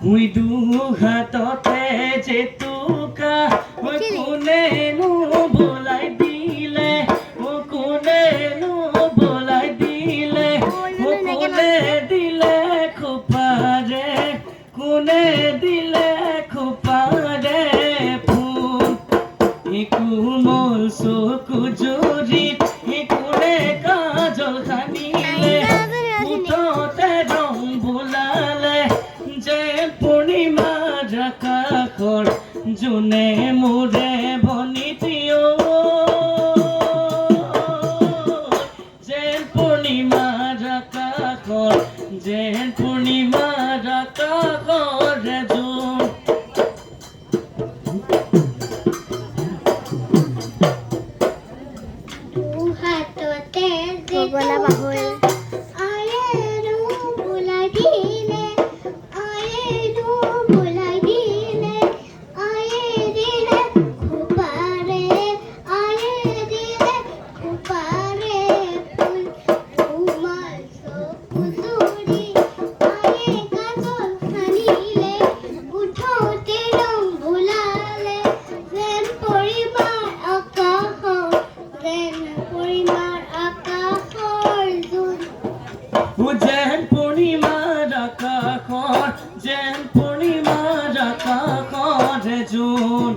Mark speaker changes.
Speaker 1: Ui du hatote jetuka kune nu bolai dile kune nu bolai dile kune dile khupare kune dile khupare phul ikumol soku jori ikune kajol khanile utote rong bulale যে পূর্ণিমা আকাশৰ জোনে মোৰে বনিতিও যে পূৰ্ণিমা আকাশৰ যে পূৰ্ণিমা আকাশৰ জোন
Speaker 2: হাততে
Speaker 3: বলা বাহল
Speaker 1: যেন পূৰ্ণিমাৰ আকাশৰ যেন পূৰ্ণিমাৰ আকাশৰ জোন